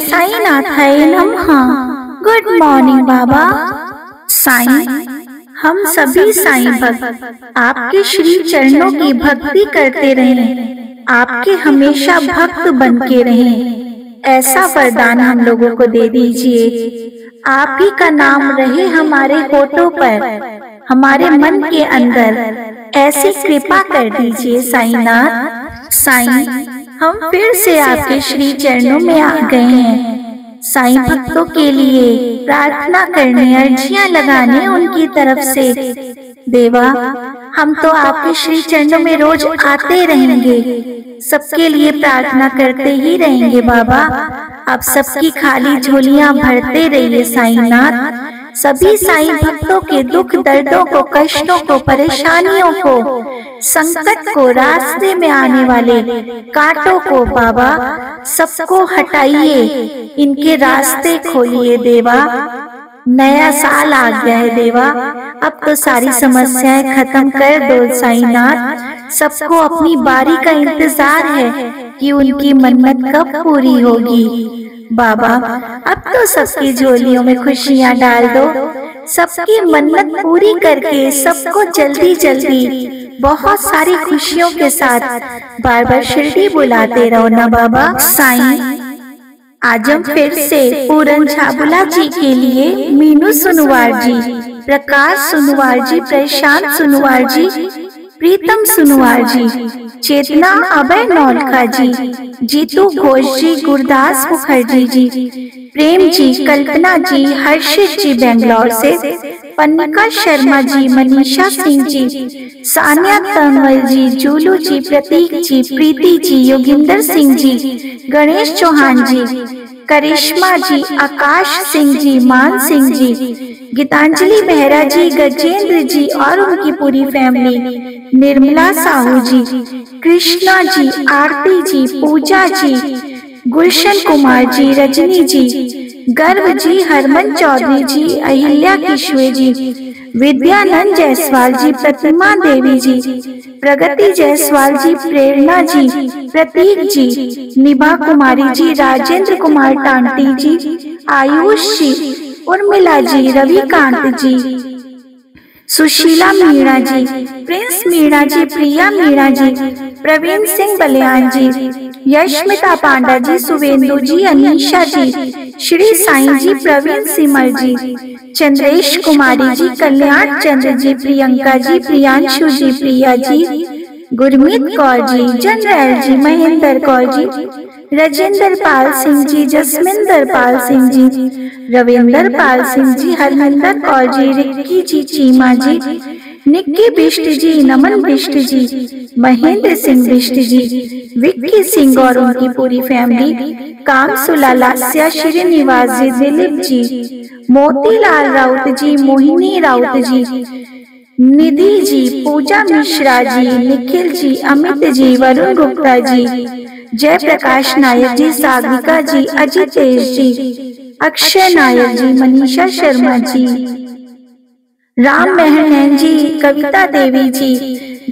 साईनाथाय नमः। Good morning बाबा। साईं, हम सभी साईं भक्त आपके श्री चरणों की भक्ति करते रहें, आपके हमेशा भक्त बन के रहें, ऐसा वरदान हम लोगों को दे दीजिए। आप ही का नाम रहे हमारे होठों पर, हमारे मन के अंदर, ऐसी कृपा कर दीजिए साईनाथ। साईं, हम फिर से आपके श्री चरणों में आ गए हैं, साईं भक्तों के लिए प्रार्थना करने, अर्जियां लगाने उनकी तरफ से। देवा, हम तो आपके श्री चरणों में रोज आते रहेंगे, सबके लिए प्रार्थना करते ही रहेंगे बाबा। आप सबकी खाली झोलियां भरते रहिए साईनाथ। सभी साईं भक्तों के दुख दर्दों को, कष्टों को, परेशानियों को, संकट को, रास्ते में आने वाले कांटों को बाबा सबको हटाइए, इनके रास्ते खोलिए देवा। नया साल आ गया है देवा, अब तो सारी समस्याएं खत्म कर दो साईनाथ। सबको अपनी बारी का इंतजार है कि उनकी मन्नत कब पूरी होगी बाबा। अब तो सबकी झोलियों में खुशियां डाल दो, सबकी मन्नत पूरी करके सबको जल्दी जल्दी बहुत सारी खुशियों के साथ बार बार शिरडी बुलाते रहो ना बाबा। साईं, आज हम फिर से पूरन झाबुला जी के लिए मीनू सुनवार जी, प्रकाश सुनवार जी, प्रशांत सुनवार जी, प्रीतम सुनवार जी, चेतना अभय नौलखा जी, जीतू घोष जी, गुरदास मुखर्जी जी, प्रेम जी, कल्पना जी, हर्षित जी बेंगलोर से, पन्निका शर्मा जी, मनीषा सिंह जी, सानिया तंवर जी, जूलू जी, प्रतीक जी, प्रीति जी, योगिंदर सिंह जी, गणेश चौहान जी, करिश्मा जी, आकाश सिंह जी, मान सिंह जी, गीतांजलि मेहरा जी, गजेंद्र जी और उनकी पूरी फैमिली, निर्मला साहू जी, कृष्णा जी, आरती जी, पूजा जी, गुलशन कुमार जी, रजनी जी, गर्व जी, हरमन चौधरी जी, अहिल्या किशोर जी, विद्यानंद जायसवाल जी, प्रतिमा देवी जी, प्रगति जायसवाल जी, प्रेरणा जी, प्रतीक जी, निभा कुमारी जी, राजेंद्र कुमार टांटी जी, आयुष जी, उर्मिला जी, रविकांत जी, सुशीला मीणा जी, प्रिंस मीणा जी, प्रिया मीणा जी, प्रवीण सिंह बलियान जी, यशमिता पांडा जी, सुवेंदु जी, अनीशा जी, श्री साईं जी, प्रवीण सिमर जी, चंद्रेश कुमारी जी, कल्याण चंद्र जी, प्रियंका जी, प्रियांशु जी, प्रिया जी, गुरमीत कौर जी, जनरल जी, महेंद्र कौर जी, राजेंद्र पाल सिंह जी, जसमिंदर पाल सिंह जी, रविंदर पाल सिंह जी, हरमिंदर कौर जी, रिक्की जी, चीमा जी, निक्की बिष्ट जी, नमन बिष्ट जी, महेंद्र सिंह बिष्ट जी, विक्की सिंह और उनकी पूरी फैमिली, कामसुला लास्या, श्रीनिवास जी, दिलीप जी, मोतीलाल राउत जी, मोहिनी राउत जी, निधि जी, पूजा मिश्रा जी, निखिल जी, अमित जी, वरुण गुप्ता जी, जय प्रकाश नायक जी, सागरिका जी, अजितेश जी, अक्षय नायक जी, मनीषा शर्मा जी, राम मेहरनैन जी, कविता देवी जी,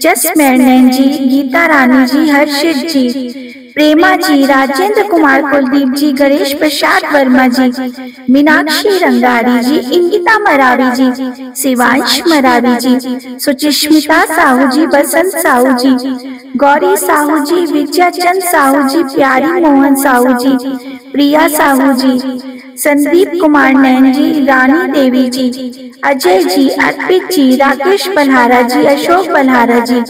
जस मेहरनैन जी, गीता रानी जी, हर्षित जी, प्रेमा जी, राजेंद्र कुमार कुलदीप जी, गणेश प्रसाद वर्मा जी, मीनाक्षी रंगारी जी, इंगिता मरावी जी, शिवांश मरावी जी, सुचिस्मिता साहू जी, बसंत साहू जी, गौरी साहू जी, विजयाचंद साहू जी, प्यारी मोहन साहू जी, प्रिया साहू जी, संदीप कुमार नैन जी, रानी देवी जी, अजय जी, अर्पित जी, राकेश बल्हारा जी, अशोक बल्हारा जी,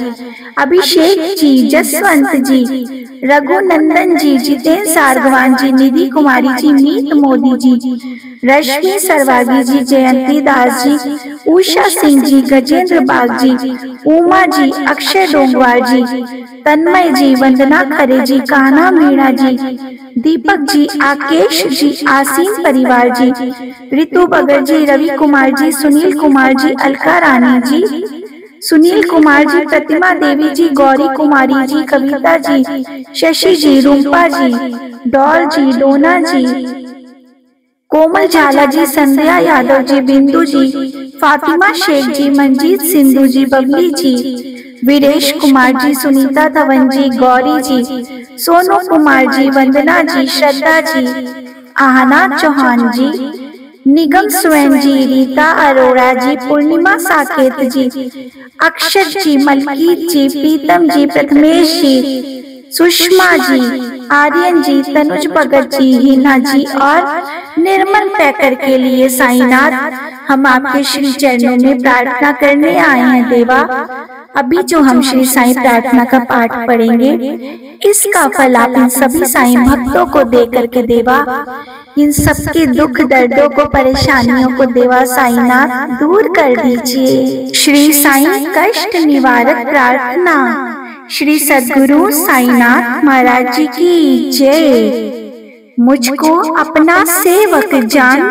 अभिषेक जी, जसवंत जी, रघुनंदन जी, जितेंद्र सारगवान जी, निधि कुमारी जी, मीत मोदी जी, रश्मि सरवागी जी, जयंती दास जी, उषा सिंह जी, गजेंद्र बाग जी, उमा जी, अक्षय डोंगवार जी, तन्मय जी, वंदना खरे जी, कान्हा मीणा जी, दीपक जी, आकेश जी, आसीम परिवार जी, ऋतु बगर जी, रवि कुमार जी, सुनील कुमार जी, अलका रानी जी, सुनील कुमार जी, प्रतिमा देवी जी, गौरी कुमारी जी, कविता जी, शशि जी, रूपा जी, डॉल जी, डोना जी, कोमल झाला जी, संध्या यादव जी, बिंदु जी, फातिमा शेख जी, मंजीत सिंधु जी, बबली जी, वीरेश कुमार जी, सुनीता धवन जी, गौरी जी, सोनू कुमार जी, वंदना जी, श्रद्धा जी, आहना चौहान जी, निगम स्वयं जी, रीता अरोड़ा जी, पूर्णिमा साकेत जी, अक्षत जी, मलकीत जी, प्रीतम जी, प्रथमेश जी, सुषमा जी, आर्यन जी, तनुज भगत जी, हिना जी और निर्मल पैकर के लिए साईनाथ हम आपके श्री चरणों में प्रार्थना करने आए हैं देवा। अभी जो हम श्री साईं प्रार्थना का पाठ पढ़ेंगे, इसका फल आप इन सभी साईं भक्तों को दे करके देवा, इन सबके दुख दर्दों को, परेशानियों को देवा साईनाथ दूर कर दीजिए। श्री साईं कष्ट निवारक प्रार्थना। श्री सद्गुरु साईनाथ महाराज जी की जय। मुझको अपना सेवक जान,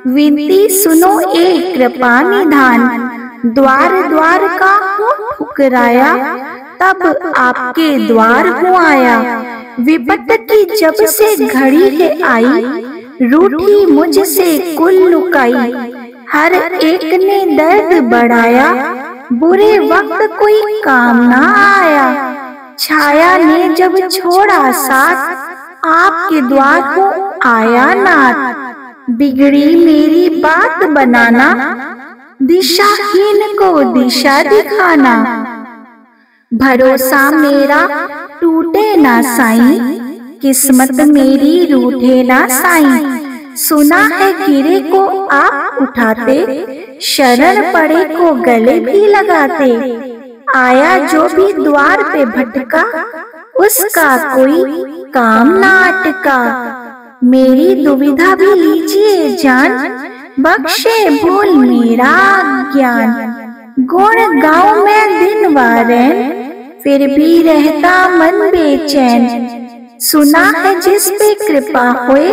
विनती सुनो एक कृपा निधान। द्वार द्वार का हूँ ठुकराया, तब आपके द्वार हूँ आया। विपत की जब से घड़ी है आई, रूठी मुझसे कुल लुकाई। हर एक ने दर्द बढ़ाया, बुरे वक्त कोई काम ना आया। छाया ने जब छोड़ा साथ, आपके द्वार को आया नाथ। बिगड़ी मेरी बात बनाना, दिशाहीन को दिशा दिखाना। भरोसा मेरा टूटे ना साईं, किस्मत मेरी रूठे ना साईं। सुना है गिरे को आप उठाते, शरण पड़े को गले भी लगाते। आया जो भी द्वार पे भटका, उसका कोई काम ना अटका। मेरी दुविधा भी लीजिए जान, बख्शे भूल मेरा ज्ञान। गुण गाँव में दिन व रैन, फिर भी रहता मन बेचैन। सुना है जिस पे कृपा होए,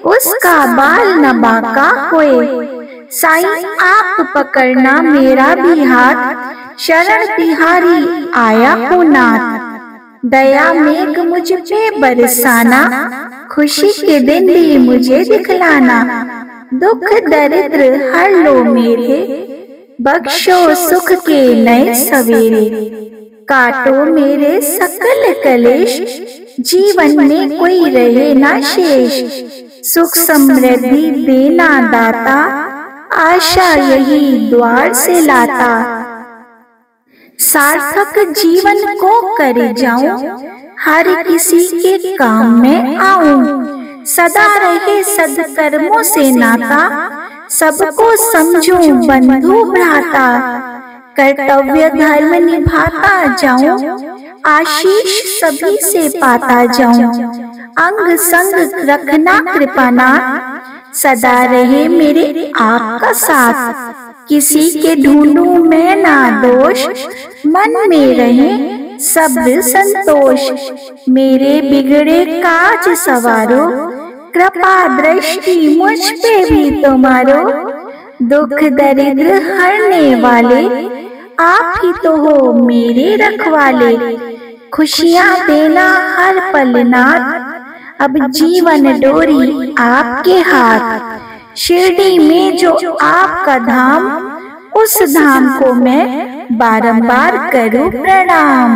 उसका बाल न बांका होए। साईं आप पकड़ना मेरा भी हाथ, शरण तिहारी आया हूँ नाथ। दया मेघ मुझ पे बरसाना, खुशी के दिन भी मुझे दिखलाना। दुख दरिद्र हर लो मेरे, बख्शो सुख के नए सवेरे। काटो मेरे सकल कलेश, जीवन में कोई रहे ना शेष। सुख समृद्धि देना दाता, आशा यही द्वार से लाता। सार्थक जीवन को कर जाऊं, हर किसी के काम में आऊं। सदा रहे सदकर्मों से नाता, सबको समझूं बंधु भ्राता। कर्तव्य धर्म निभाता जाऊं, आशीष सभी से पाता जाऊं। अंग संग रखना कृपानाथ, सदा रहे मेरे आपका साथ। किसी के ढूंढूं मैं ना दोष, मन में रहे सब संतोष। मेरे बिगड़े काज सवारो, कृपा दृष्टि मुझ पे भी तुम्हारो। दुख दरिद्र हरने वाले, आप ही तो हो मेरे रखवाले। खुशियाँ देना हर पल नाथ, अब जीवन डोरी आपके हाथ। शिरडी में जो आपका धाम, उस धाम को मैं बारंबार करूं प्रणाम।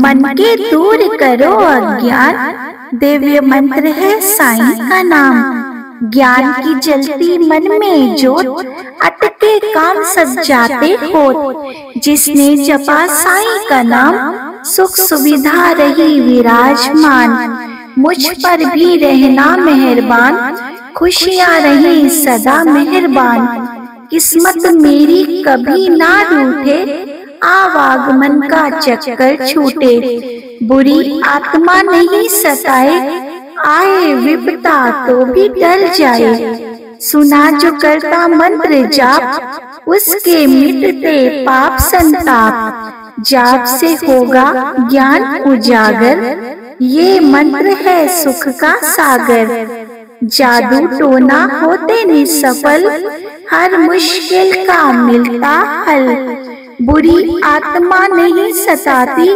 मन के दूर करो अज्ञान, दिव्य मंत्र है साईं का नाम। ज्ञान की जलती मन में जोत, अटके काम सब जाते होत। जिसने जपा साईं का नाम, सुख सुविधा रही विराजमान। मुझ पर भी रहना मेहरबान, खुशियाँ रही सदा मेहरबान। किस्मत मेरी कभी ना रूठे, आवागमन का चक्कर छूटे। बुरी आत्मा नहीं सताए, आए विपदा तो भी टल जाए। सुना जो करता मंत्र जाप, उसके मिटते पाप संताप। जाप से होगा ज्ञान उजागर, ये मंत्र है सुख का सागर। जादू टोना होते निसफल, हर मुश्किल का मिलता हल। बुरी आत्मा नहीं सताती,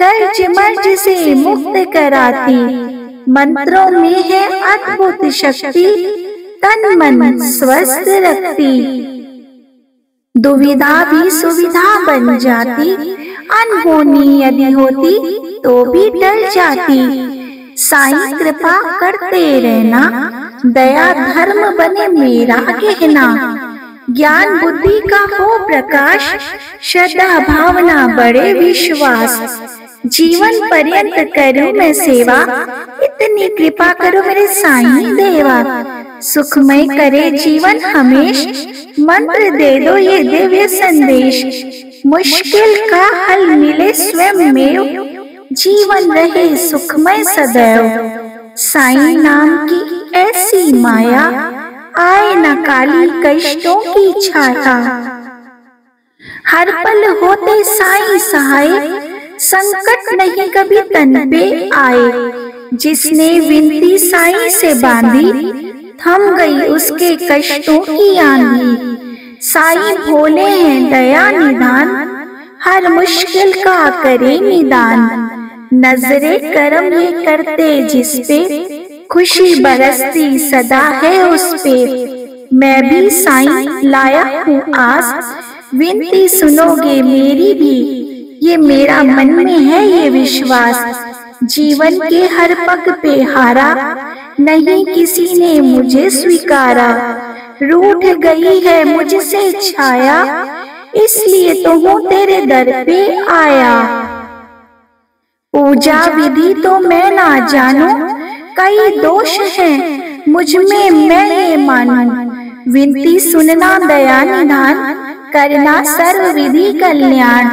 कर्ज मर्ज से मुक्त कराती। मंत्रों में है अद्भुत शक्ति, तन मन स्वस्थ रखती। दुविधा भी सुविधा बन जाती, अनहोनी यदि होती तो भी टल जाती। साईं कृपा करते रहना, दया धर्म बने मेरा गहना, ज्ञान बुद्धि का हो प्रकाश, श्रद्धा भावना बड़े विश्वास, जीवन पर्यंत करूं मैं सेवा, इतनी कृपा करो मेरे साईं देवा। सुखमय करे जीवन हमेश, मंत्र दे दो ये दिव्य संदेश, मुश्किल का हल मिले स्वयं में, जीवन रहे सुखमय सदैव। साईं नाम की ऐसी माया, आए न काली कष्टों की छाया, हर पल होते साईं सहाय, संकट नहीं कभी तन पे आए। जिसने विनती साईं से बांधी, थम गई उसके कष्टों की आंधी। साईं भोले हैं दया निधान, हर मुश्किल का करे निदान। नजरे करम ये करते जिस पे, खुशी बरसती सदा है उस पे। मैं भी साईं लाया हूँ आस, विनती सुनोगे मेरी भी, ये मेरा मन में है ये विश्वास। जीवन के हर पग पे हारा, नहीं किसी ने मुझे स्वीकारा। रूठ गई है मुझसे छाया, इसलिए तो हूँ तेरे दर पे आया। पूजा विधि तो मैं ना जानू, कई दोष हैं मुझ में मैं ये मानूं। विनती सुनना दया निधान, करना सर्व विधि कल्याण।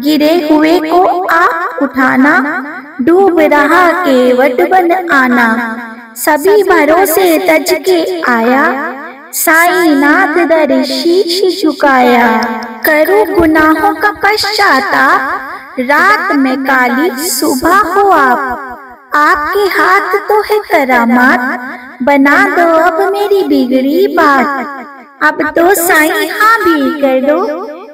गिरे हुए को आप उठाना, डूब रहा केवट बन आना। सभी भरोसे तज के आया, साईं नाथ दर शीश झुकाया। करूं गुनाहों का पश्चाताप, रात में काली सुबह हो आप। आपके हाथ तो है करामात, बना दो अब मेरी बिगड़ी बात। अब तो साईं हाँ भी कर दो,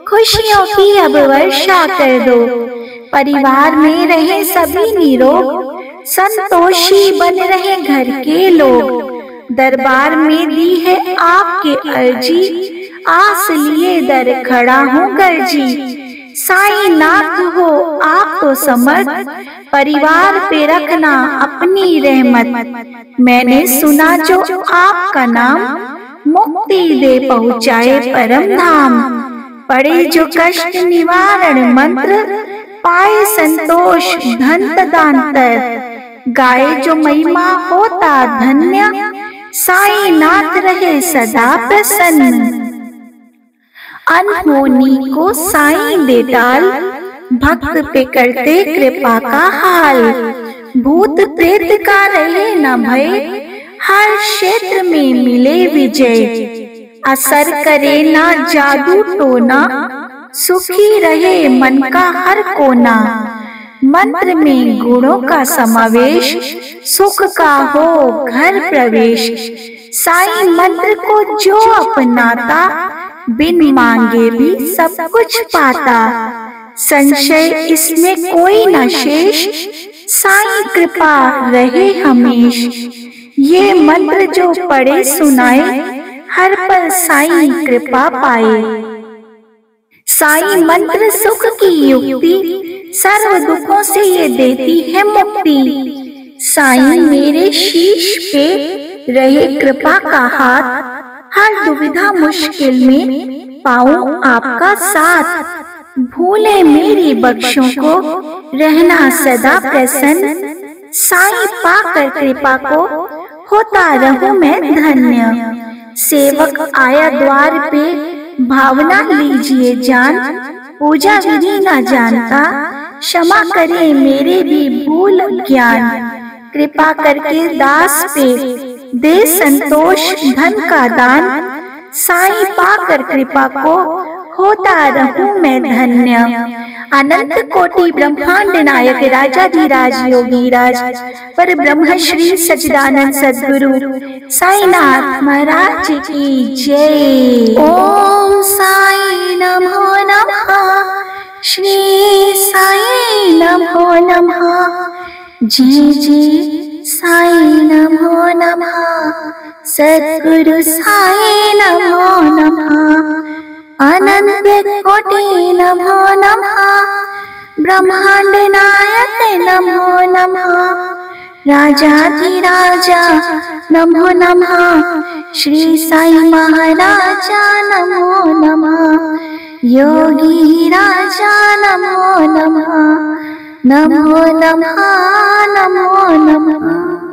खुशियों की अब वर्षा कर दो। परिवार में रहे सभी निरोग, संतोषी बन रहे घर के लोग। दरबार में दी है आपके अर्जी, आस लिए दर खड़ा हूँ गर्जी। साईं नाथ हो आप तो समर्थ, परिवार पे रखना अपनी रहमत। मैंने सुना जो आपका नाम, मुक्ति दे पहुँचाए परम धाम। पड़े जो कष्ट निवारण मंत्र, पाए संतोष धन तदांतर। गाए जो महिमा होता धन्य, साईं नाथ रहे सदा प्रसन्न। अनहोनी को साईं दे टाल, भक्त पे करते कृपा का हाल। भूत प्रेत का रहे न भय, हर क्षेत्र में मिले विजय। असर करे ना जादू टोना, सुखी रहे मन का हर कोना। मंत्र में गुणों का समावेश, सुख का हो घर प्रवेश। साईं मंत्र को जो अपनाता, बिन मांगे भी सब कुछ पाता। संशय इसमें कोई न शेष, साईं कृपा रहे हमेश। ये मंत्र जो पढ़े सुनाए, हर पल साईं कृपा पाए। साईं मंत्र सुख की युक्ति, सर्व दुखों से ये देती है मुक्ति। साईं मेरे शीश पे रहे कृपा का हाथ, हर दुविधा मुश्किल में पाऊं आपका साथ। भूले मेरी बख्शों को, रहना सदा प्रसन्न। साईं पाकर कृपा को, होता रहूं मैं धन्य। सेवक आया द्वार पे, भावना लीजिए जान। पूजा विधि न जानता, क्षमा करे मेरे भी भूल ज्ञान। कृपा करके दास पे दे संतोष धन का दान। साईं पाकर कृपा को, होता रहूं मैं धन्य। अनंत कोटि ब्रह्मांड नायक राजाधिराज योगीराज, पर ब्रह्म श्री सच्चिदानंद सद्गुरु साईनाथ महाराज की जय। ओम साई नमो नमः, श्री साई नमो नमः। जय जय साई नमो नमः, सद्गुरु साई नमो नमः। अनंत कोटि नमो नमः, ब्रह्मांड नायक नमो नमः। राजाधिराजा नमो नमः, श्री साई महाराजा नमो नमः, योगी राजा नमो नमः, नमो नमः, नमो नमः।